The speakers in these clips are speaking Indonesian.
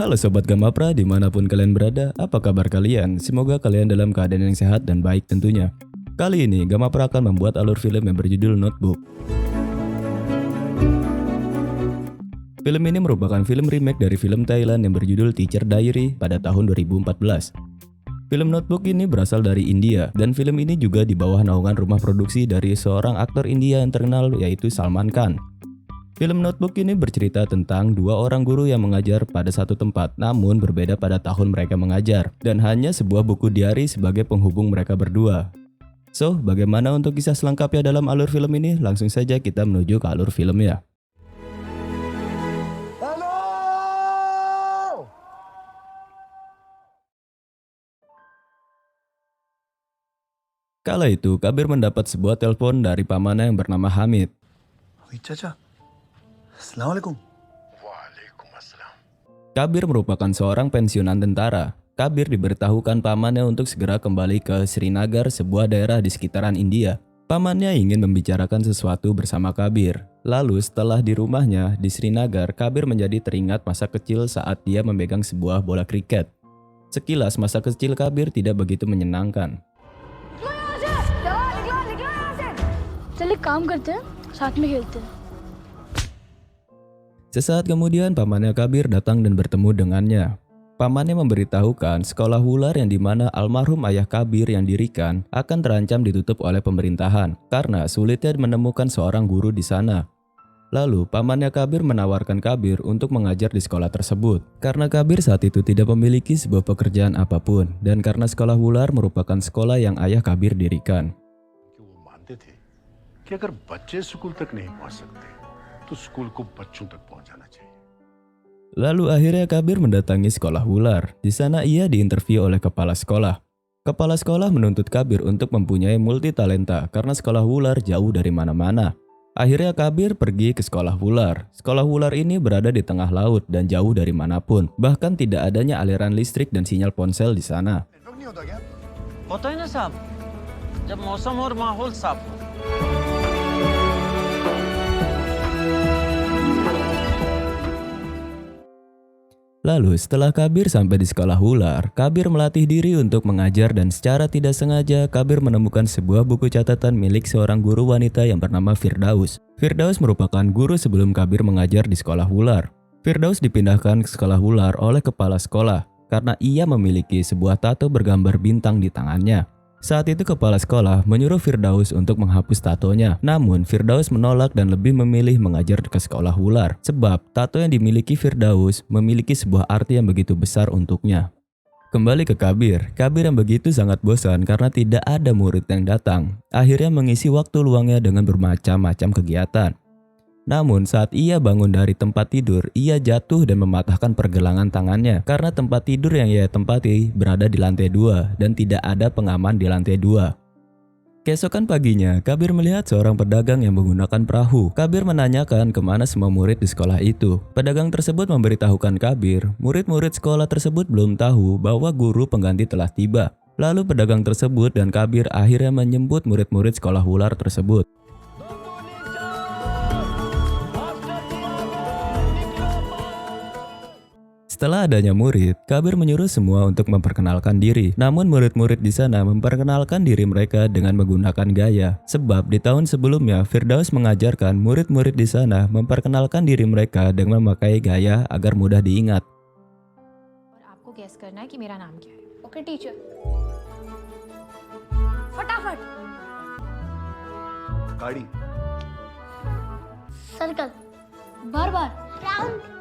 Halo Sobat Gamapra dimanapun kalian berada, apa kabar kalian? Semoga kalian dalam keadaan yang sehat dan baik tentunya. Kali ini Gamapra akan membuat alur film yang berjudul Notebook. Film ini merupakan film remake dari film Thailand yang berjudul Teacher Diary pada tahun 2014. Film Notebook ini berasal dari India dan film ini juga di bawah naungan rumah produksi dari seorang aktor India yang terkenal yaitu Salman Khan. Film Notebook ini bercerita tentang dua orang guru yang mengajar pada satu tempat namun berbeda pada tahun mereka mengajar dan hanya sebuah buku diari sebagai penghubung mereka berdua. So, bagaimana untuk kisah selengkapnya dalam alur film ini? Langsung saja kita menuju ke alur filmnya. Kala itu, Kabir mendapat sebuah telepon dari pamannya yang bernama Hamid. Chacha, Assalamualaikum. Kabir merupakan seorang pensiunan tentara. Kabir diberitahukan pamannya untuk segera kembali ke Srinagar, sebuah daerah di sekitaran India. Pamannya ingin membicarakan sesuatu bersama Kabir. Lalu setelah di rumahnya di Srinagar, Kabir menjadi teringat masa kecil saat dia memegang sebuah bola kriket. Sekilas masa kecil Kabir tidak begitu menyenangkan. चल एक काम करते हैं साथ में खेलते हैं. Sesaat kemudian pamannya Kabir datang dan bertemu dengannya. Pamannya memberitahukan sekolah Wular yang dimana almarhum ayah Kabir yang dirikan akan terancam ditutup oleh pemerintahan karena sulitnya menemukan seorang guru di sana. Lalu pamannya Kabir menawarkan Kabir untuk mengajar di sekolah tersebut karena Kabir saat itu tidak memiliki sebuah pekerjaan apapun dan karena sekolah Wular merupakan sekolah yang ayah Kabir dirikan. कि अगर बच्चे स्कूल तक नहीं पहुंच सकते तो स्कूल को बच्चों तक पहुंचाना चाहिए. Lalu akhirnya Kabir mendatangi sekolah Wular. Di sana ia diinterview oleh kepala sekolah. Kepala sekolah menuntut Kabir untuk mempunyai multitalenta karena sekolah Wular jauh dari mana-mana. Akhirnya Kabir pergi ke sekolah Wular. Sekolah Wular ini berada di tengah laut dan jauh dari manapun. Bahkan tidak adanya aliran listrik dan sinyal ponsel di sana. होता है ना साहब जब मौसम और माहौल साफ हो. Lalu setelah Kabir sampai di sekolah Wular, Kabir melatih diri untuk mengajar dan secara tidak sengaja Kabir menemukan sebuah buku catatan milik seorang guru wanita yang bernama Firdaus. Firdaus merupakan guru sebelum Kabir mengajar di sekolah Wular. Firdaus dipindahkan ke sekolah Wular oleh kepala sekolah karena ia memiliki sebuah tato bergambar bintang di tangannya. Saat itu kepala sekolah menyuruh Firdaus untuk menghapus tatonya. Namun Firdaus menolak dan lebih memilih mengajar ke sekolah Wular. Sebab tato yang dimiliki Firdaus memiliki sebuah arti yang begitu besar untuknya. Kembali ke Kabir. Kabir yang begitu sangat bosan karena tidak ada murid yang datang. Akhirnya mengisi waktu luangnya dengan bermacam-macam kegiatan. Namun saat ia bangun dari tempat tidur, ia jatuh dan mematahkan pergelangan tangannya karena tempat tidur yang ia tempati berada di lantai 2 dan tidak ada pengaman di lantai 2. Keesokan paginya, Kabir melihat seorang pedagang yang menggunakan perahu. Kabir menanyakan kemana semua murid di sekolah itu. Pedagang tersebut memberitahukan Kabir, murid-murid sekolah tersebut belum tahu bahwa guru pengganti telah tiba. Lalu pedagang tersebut dan Kabir akhirnya menjemput murid-murid sekolah Wular tersebut. Setelah adanya murid, Kabir menyuruh semua untuk memperkenalkan diri. Namun murid-murid di sana memperkenalkan diri mereka dengan menggunakan gaya. Sebab di tahun sebelumnya Firdaus mengajarkan murid-murid di sana memperkenalkan diri mereka dengan memakai gaya agar mudah diingat. और आपको गैस करना है कि मेरा नाम क्या है. Okay teacher. फटाफट. गाड़ी, सर्कल. बार बार. राउंड.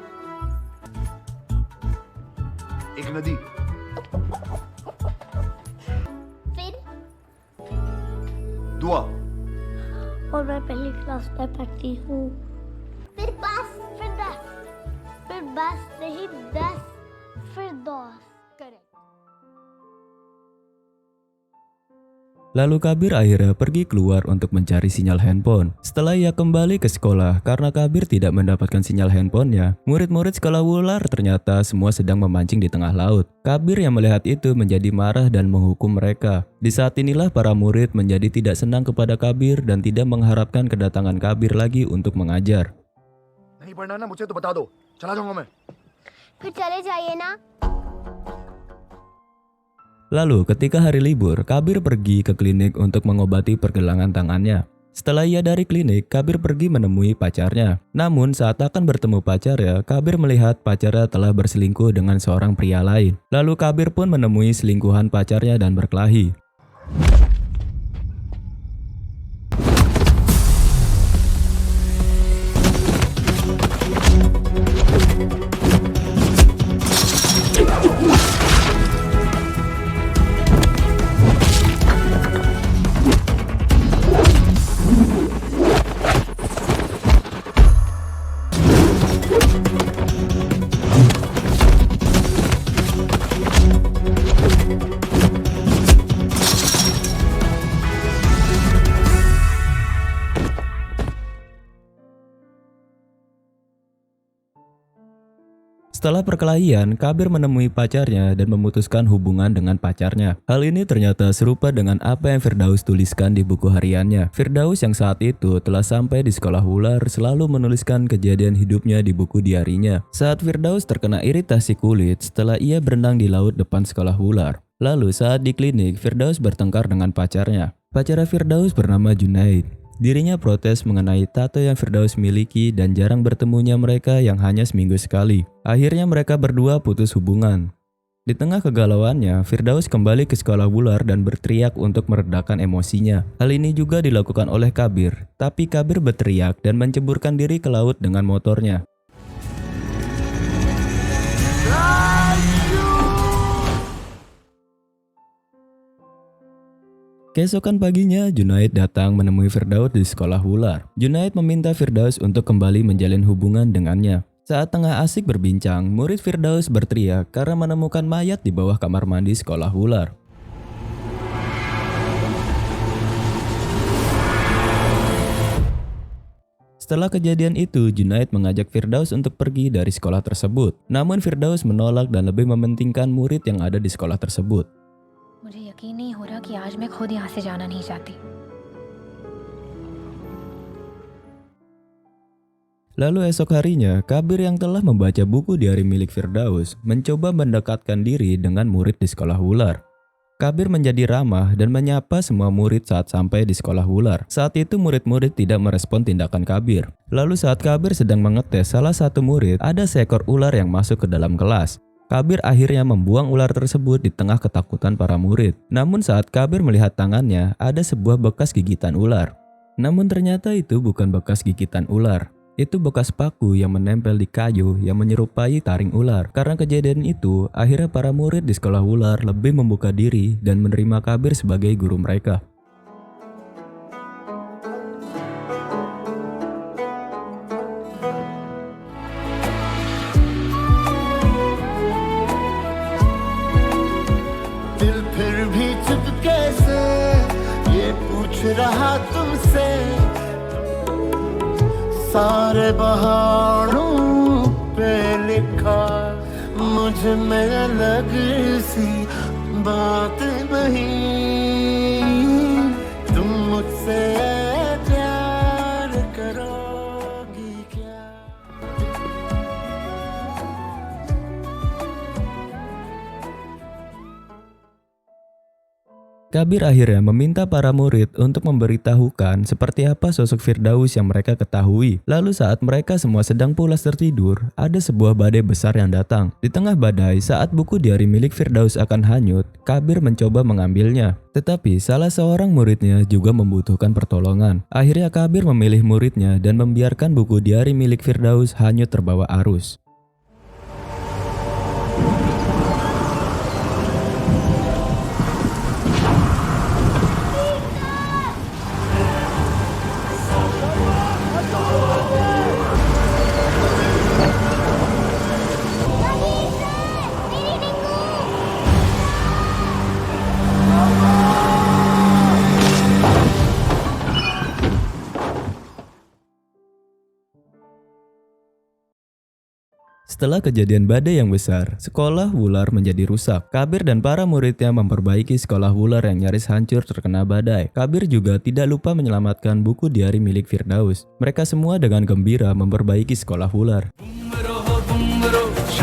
एक नदी, फिर. दुआ, और मैं पहली क्लास में पढ़ती हूँ. फिर बस. फिर दस. फिर बस नहीं 10. फिर 10. Correct. Lalu Kabir akhirnya pergi keluar untuk mencari sinyal handphone. Setelah ia kembali ke sekolah karena Kabir tidak mendapatkan sinyal handphonenya, murid-murid sekolah Wular ternyata semua sedang memancing di tengah laut. Kabir yang melihat itu menjadi marah dan menghukum mereka. Di saat inilah para murid menjadi tidak senang kepada Kabir dan tidak mengharapkan kedatangan Kabir lagi untuk mengajar. नहीं पढ़ना ना मुझे तो बता दो, चला जाऊंगा मैं. फिर चले जाइए ना। Lalu ketika hari libur, Kabir pergi ke klinik untuk mengobati pergelangan tangannya. Setelah ia dari klinik, Kabir pergi menemui pacarnya. Namun saat akan bertemu pacarnya, Kabir melihat pacarnya telah berselingkuh dengan seorang pria lain. Lalu Kabir pun menemui selingkuhan pacarnya dan berkelahi. Setelah perkelahian, Kabir menemui pacarnya dan memutuskan hubungan dengan pacarnya. Hal ini ternyata serupa dengan apa yang Firdaus tuliskan di buku hariannya. Firdaus yang saat itu telah sampai di sekolah ular selalu menuliskan kejadian hidupnya di buku diarinya. Saat Firdaus terkena iritasi kulit setelah ia berenang di laut depan sekolah ular. Lalu saat di klinik, Firdaus bertengkar dengan pacarnya. Pacarnya Firdaus bernama Junaid. Dirinya protes mengenai tato yang Firdaus miliki dan jarang bertemunya mereka yang hanya seminggu sekali. Akhirnya mereka berdua putus hubungan. Di tengah kegalauannya, Firdaus kembali ke sekolah ular dan berteriak untuk meredakan emosinya. Hal ini juga dilakukan oleh Kabir, tapi Kabir berteriak dan menceburkan diri ke laut dengan motornya. Keesokan paginya, Junaid datang menemui Firdaus di sekolah ular. Junaid meminta Firdaus untuk kembali menjalin hubungan dengannya. Saat tengah asik berbincang, murid Firdaus berteriak karena menemukan mayat di bawah kamar mandi sekolah ular. Setelah kejadian itu, Junaid mengajak Firdaus untuk pergi dari sekolah tersebut. Namun Firdaus menolak dan lebih mementingkan murid yang ada di sekolah tersebut. मुझे यकीन नहीं हो रहा कि आज मैं खुद यहाँ से जाना नहीं चाहती। Lalu esok harinya, Kabir yang telah membaca buku diari milik Firdaus mencoba mendekatkan diri dengan murid di sekolah ular. Kabir menjadi ramah dan menyapa semua murid saat sampai di sekolah ular. Saat itu murid-murid tidak merespon tindakan Kabir. Lalu saat Kabir sedang mengetes salah satu murid, ada seekor ular yang masuk ke dalam kelas. Kabir akhirnya membuang ular tersebut di tengah ketakutan para murid. Namun saat Kabir melihat tangannya, ada sebuah bekas gigitan ular. Namun ternyata itu bukan bekas gigitan ular. Itu bekas paku yang menempel di kayu yang menyerupai taring ular. Karena kejadian itu, akhirnya para murid di sekolah ular lebih membuka diri dan menerima Kabir sebagai guru mereka. दिल फिर भी चुप कैसे ये पूछ रहा तुमसे सारे बहारों पे लिखा मुझ में अलग सी बात नहीं तुम मुझसे प्यार करोगी क्या। Kabir akhirnya meminta para murid untuk memberitahukan seperti apa sosok Firdaus yang mereka ketahui. Lalu saat mereka semua sedang pulas tertidur, ada sebuah badai besar yang datang. Di tengah badai, saat buku diari milik Firdaus akan hanyut, Kabir mencoba mengambilnya. Tetapi salah seorang muridnya juga membutuhkan pertolongan. Akhirnya Kabir memilih muridnya dan membiarkan buku diari milik Firdaus hanyut terbawa arus. Setelah kejadian badai yang besar, sekolah ular menjadi rusak. Kabir dan para muridnya memperbaiki sekolah ular yang nyaris hancur terkena badai. Kabir juga tidak lupa menyelamatkan buku diari milik Firdaus. Mereka semua dengan gembira memperbaiki sekolah ular.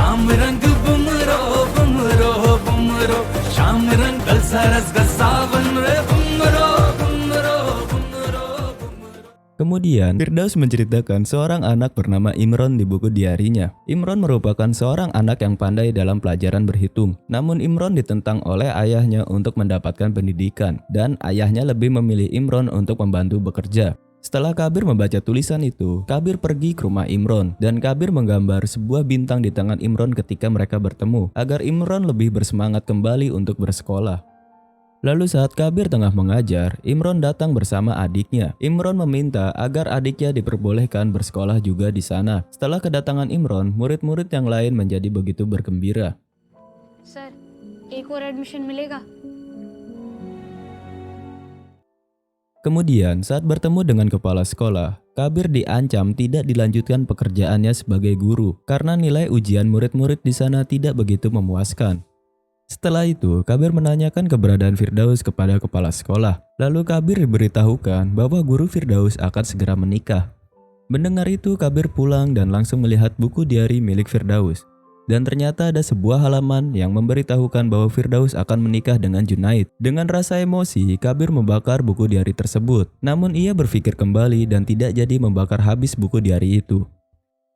शाम रंग बुमरो बुमरो बुमरो शाम रंग गलसा रस गसावन रे बुमरो बुमरो बुमरो बुमरो. Kemudian, Firdaus menceritakan seorang anak bernama Imron di buku diarinya. Imron merupakan seorang anak yang pandai dalam pelajaran berhitung. Namun Imron ditentang oleh ayahnya untuk mendapatkan pendidikan, dan ayahnya lebih memilih Imron untuk membantu bekerja. Setelah Kabir membaca tulisan itu, Kabir pergi ke rumah Imron, dan Kabir menggambar sebuah bintang di tangan Imron ketika mereka bertemu, agar Imron lebih bersemangat kembali untuk bersekolah. Lalu saat Kabir tengah mengajar, Imron datang bersama adiknya. Imron meminta agar adiknya diperbolehkan bersekolah juga di sana. Setelah kedatangan Imron, murid-murid yang lain menjadi begitu bergembira. Sir एक और एडमिशन मिलेगा. Kemudian saat bertemu dengan kepala sekolah, Kabir diancam tidak dilanjutkan pekerjaannya sebagai guru karena nilai ujian murid-murid di sana tidak begitu memuaskan. Setelah itu, Kabir menanyakan keberadaan Firdaus kepada kepala sekolah. Lalu Kabir diberitahukan bahwa guru Firdaus akan segera menikah. Mendengar itu, Kabir pulang dan langsung melihat buku diari milik Firdaus. Dan ternyata ada sebuah halaman yang memberitahukan bahwa Firdaus akan menikah dengan Junaid. Dengan rasa emosi, Kabir membakar buku diari tersebut. Namun ia berpikir kembali dan tidak jadi membakar habis buku diari itu.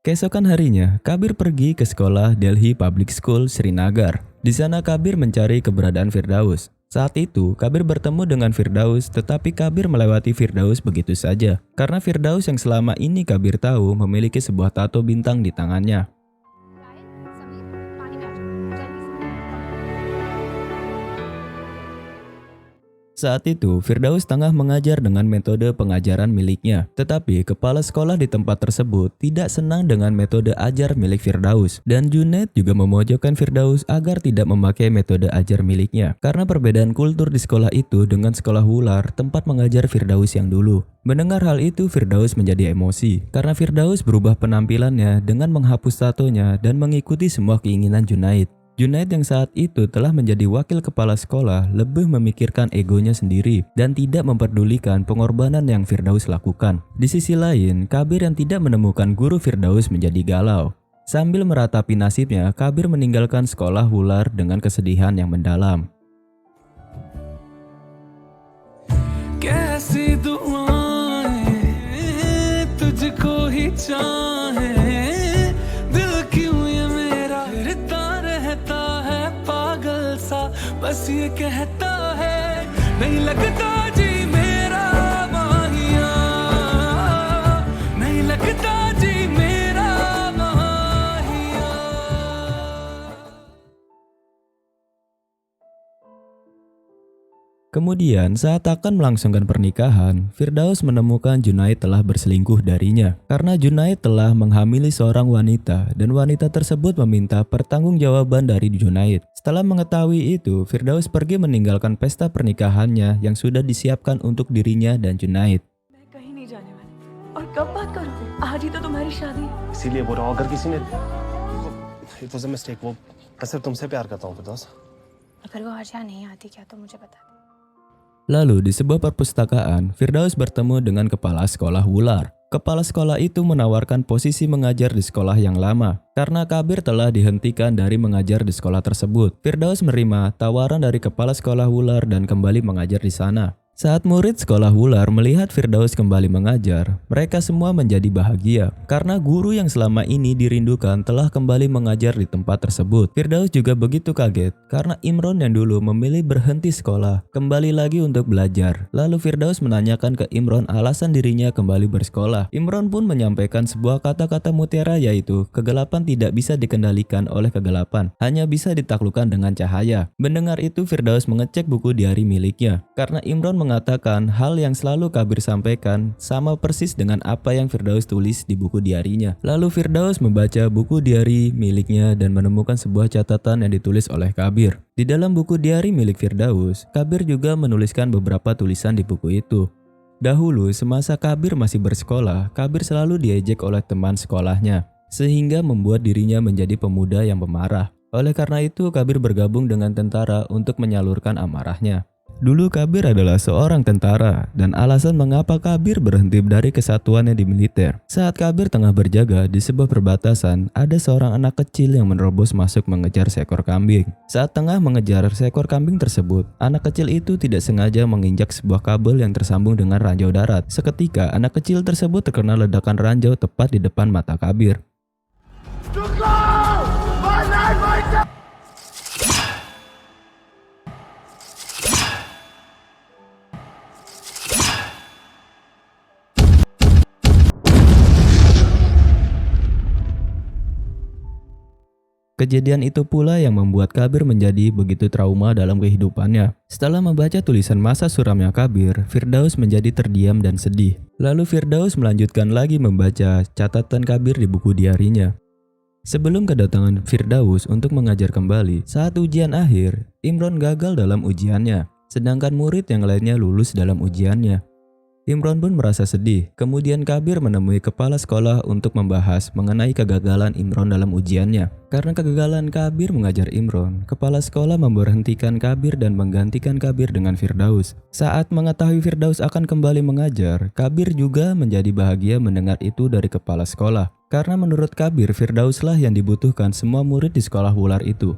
Keesokan harinya, Kabir pergi ke sekolah Delhi Public School, Srinagar. Di sana Kabir mencari keberadaan Firdaus. Saat itu, Kabir bertemu dengan Firdaus, tetapi Kabir melewati Firdaus begitu saja. Karena Firdaus yang selama ini Kabir tahu memiliki sebuah tato bintang di tangannya. Saat itu, Firdaus tengah mengajar dengan metode pengajaran miliknya. Tetapi, kepala sekolah di tempat tersebut tidak senang dengan metode ajar milik Firdaus. Dan Junaid juga memojokkan Firdaus agar tidak memakai metode ajar miliknya. Karena perbedaan kultur di sekolah itu dengan sekolah Wular, tempat mengajar Firdaus yang dulu. Mendengar hal itu, Firdaus menjadi emosi. Karena Firdaus berubah penampilannya dengan menghapus tatonya dan mengikuti semua keinginan Junaid. Junaid yang saat itu telah menjadi wakil kepala sekolah lebih memikirkan egonya sendiri dan tidak memperdulikan pengorbanan yang Firdaus lakukan. Di sisi lain, Kabir yang tidak menemukan guru Firdaus menjadi galau. Sambil meratapi nasibnya, Kabir meninggalkan sekolah Wular dengan kesedihan yang mendalam. कैसी दुआएं तुझको ही चाहे दिल क्यों ये मेरा फिरता रहता है पागल सा बस ये कहता है नहीं लगता जी मेरा माहिया नहीं लगता जी मेरा माहिया. Kemudian saat akan melangsungkan pernikahan, Firdaus menemukan Junaid telah berselingkuh darinya. Karena Junaid telah menghamili seorang wanita dan wanita tersebut meminta pertanggungjawaban dari Junaid. Setelah mengetahui itu, Firdaus pergi meninggalkan pesta pernikahannya yang sudah disiapkan untuk dirinya dan Junaid. मैं कहीं नहीं जाने वाली और कब बात करोगे आज ही तो तुम्हारी शादी है. इसीलिए बोल रहा हूँ अगर किसी ने इट वाज अ मिस्टेक वो मैं सिर्फ तुमसे प्यार करता हूँ फिरदौस. अगर वो आज यहाँ नहीं आती क्या तो मुझे बता दे. Lalu di sebuah perpustakaan, Firdaus bertemu dengan kepala sekolah Wular. Kepala sekolah itu menawarkan posisi mengajar di sekolah yang lama. Karena Kabir telah dihentikan dari mengajar di sekolah tersebut, Firdaus menerima tawaran dari kepala sekolah Wular dan kembali mengajar di sana. Saat murid sekolah Wular melihat Firdaus kembali mengajar, mereka semua menjadi bahagia karena guru yang selama ini dirindukan telah kembali mengajar di tempat tersebut. Firdaus juga begitu kaget karena Imron yang dulu memilih berhenti sekolah kembali lagi untuk belajar. Lalu Firdaus menanyakan ke Imron alasan dirinya kembali bersekolah. Imron pun menyampaikan sebuah kata-kata mutiara, yaitu kegelapan tidak bisa dikendalikan oleh kegelapan, hanya bisa ditaklukkan dengan cahaya. Mendengar itu, Firdaus mengecek buku diari miliknya karena Imron mengatakan hal yang selalu Kabir sampaikan sama persis dengan apa yang Firdaus tulis di buku diarinya. Lalu Firdaus membaca buku diari miliknya dan menemukan sebuah catatan yang ditulis oleh Kabir. Di dalam buku diari milik Firdaus, Kabir juga menuliskan beberapa tulisan di buku itu. Dahulu, semasa Kabir masih bersekolah, Kabir selalu diejek oleh teman sekolahnya, sehingga membuat dirinya menjadi pemuda yang pemarah. Oleh karena itu, Kabir bergabung dengan tentara untuk menyalurkan amarahnya. Dulu Kabir adalah seorang tentara dan alasan mengapa Kabir berhenti dari kesatuannya di militer. Saat Kabir tengah berjaga di sebuah perbatasan, ada seorang anak kecil yang menerobos masuk mengejar seekor kambing. Saat tengah mengejar seekor kambing tersebut, anak kecil itu tidak sengaja menginjak sebuah kabel yang tersambung dengan ranjau darat. Seketika anak kecil tersebut terkena ledakan ranjau tepat di depan mata Kabir. Kejadian itu pula yang membuat Kabir menjadi begitu trauma dalam kehidupannya. Setelah membaca tulisan masa suramnya Kabir, Firdaus menjadi terdiam dan sedih. Lalu Firdaus melanjutkan lagi membaca catatan Kabir di buku diarinya. Sebelum kedatangan Firdaus untuk mengajar kembali, saat ujian akhir, Imron gagal dalam ujiannya, sedangkan murid yang lainnya lulus dalam ujiannya. Imron pun merasa sedih. Kemudian Kabir menemui kepala sekolah untuk membahas mengenai kegagalan Imron dalam ujiannya. Karena kegagalan Kabir mengajar Imron, kepala sekolah memberhentikan Kabir dan menggantikan Kabir dengan Firdaus. Saat mengetahui Firdaus akan kembali mengajar, Kabir juga menjadi bahagia mendengar itu dari kepala sekolah. Karena menurut Kabir, Firdauslah yang dibutuhkan semua murid di sekolah Wular itu.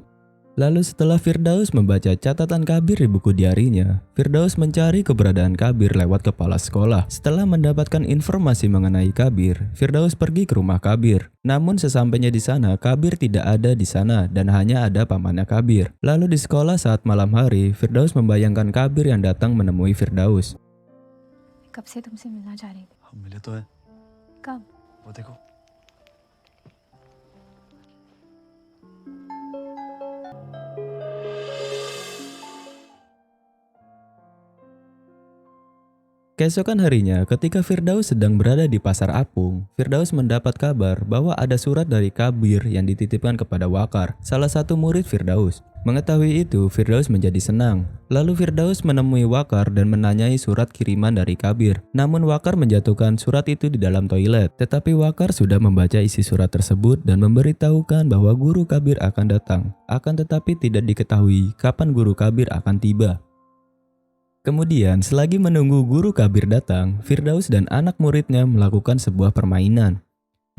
Lalu setelah Firdaus membaca catatan Kabir di buku diarinya, Firdaus mencari keberadaan Kabir lewat kepala sekolah. Setelah mendapatkan informasi mengenai Kabir, Firdaus pergi ke rumah Kabir. Namun sesampainya di sana, Kabir tidak ada di sana dan hanya ada pamannya Kabir. Lalu di sekolah saat malam hari, Firdaus membayangkan Kabir yang datang menemui Firdaus. कब से तुमसे मिलना चाह रही थी? हम मिले तो है, कब? वो देखो। Keesokan harinya, ketika Firdaus sedang berada di pasar apung, Firdaus mendapat kabar bahwa ada surat dari Kabir yang dititipkan kepada Wakar, salah satu murid Firdaus. Mengetahui itu, Firdaus menjadi senang. Lalu Firdaus menemui Wakar dan menanyai surat kiriman dari Kabir. Namun Wakar menjatuhkan surat itu di dalam toilet. Tetapi Wakar sudah membaca isi surat tersebut dan memberitahukan bahwa guru Kabir akan datang. Akan tetapi tidak diketahui kapan guru Kabir akan tiba. Kemudian, selagi menunggu guru Kabir datang, Firdaus dan anak muridnya melakukan sebuah permainan.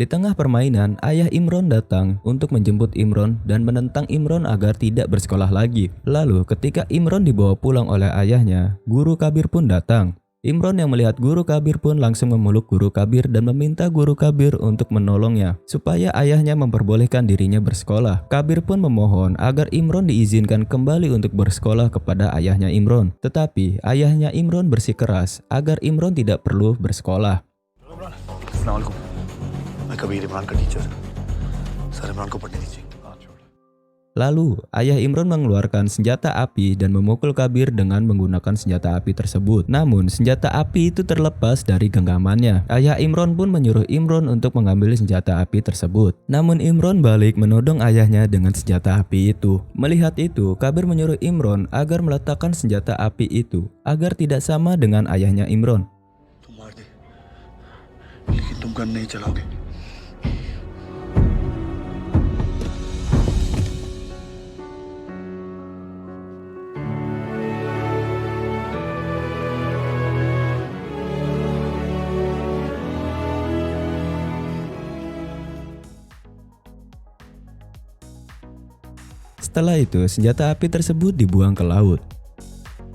Di tengah permainan, ayah Imron datang untuk menjemput Imron dan menentang Imron agar tidak bersekolah lagi. Lalu, ketika Imron dibawa pulang oleh ayahnya, guru Kabir pun datang. Imron yang melihat guru Kabir pun langsung memeluk guru Kabir dan meminta guru Kabir untuk menolongnya supaya ayahnya memperbolehkan dirinya bersekolah. Kabir pun memohon agar Imron diizinkan kembali untuk bersekolah kepada ayahnya Imron. Tetapi ayahnya Imron bersikeras agar Imron tidak perlu bersekolah. अस्सलाम वालेकुम, मैं कबीर इमरान का teacher. Sir Imran को पढ़ने दीजिए। Lalu, ayah Imron mengeluarkan senjata api dan memukul Kabir dengan menggunakan senjata api tersebut. Namun, senjata api itu terlepas dari genggamannya. Ayah Imron pun menyuruh Imron untuk mengambil senjata api tersebut. Namun, Imron balik menodong ayahnya dengan senjata api itu. Melihat itu, Kabir menyuruh Imron agar meletakkan senjata api itu, agar tidak sama dengan ayahnya Imron. तुम मार दे, लेकिन तुम गन नहीं चलाओगे। Setelah itu, senjata api tersebut dibuang ke laut.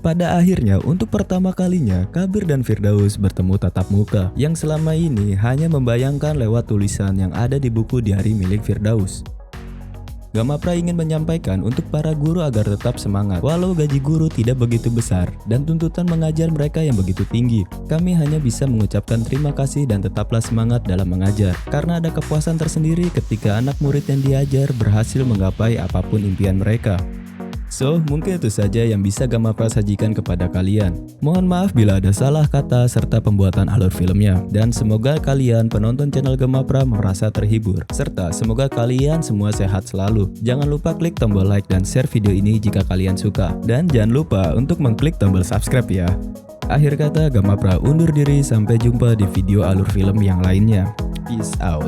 Pada akhirnya, untuk pertama kalinya, Kabir dan Firdaus bertemu tatap muka, yang selama ini hanya membayangkan lewat tulisan yang ada di buku diari milik Firdaus. Gamapra ingin menyampaikan untuk para guru agar tetap semangat, walau gaji guru tidak begitu besar dan tuntutan mengajar mereka yang begitu tinggi. Kami hanya bisa mengucapkan terima kasih dan tetaplah semangat dalam mengajar, karena ada kepuasan tersendiri ketika anak murid yang diajar berhasil menggapai apapun impian mereka. So, mungkin itu saja yang bisa Gamapra sajikan kepada kalian. Mohon maaf bila ada salah kata serta pembuatan alur filmnya. Dan semoga kalian penonton channel Gamapra merasa terhibur. Serta semoga kalian semua sehat selalu. Jangan lupa klik tombol like dan share video ini jika kalian suka. Dan jangan lupa untuk mengklik tombol subscribe ya. Akhir kata, Gamapra undur diri, sampai jumpa di video alur film yang lainnya. Peace out.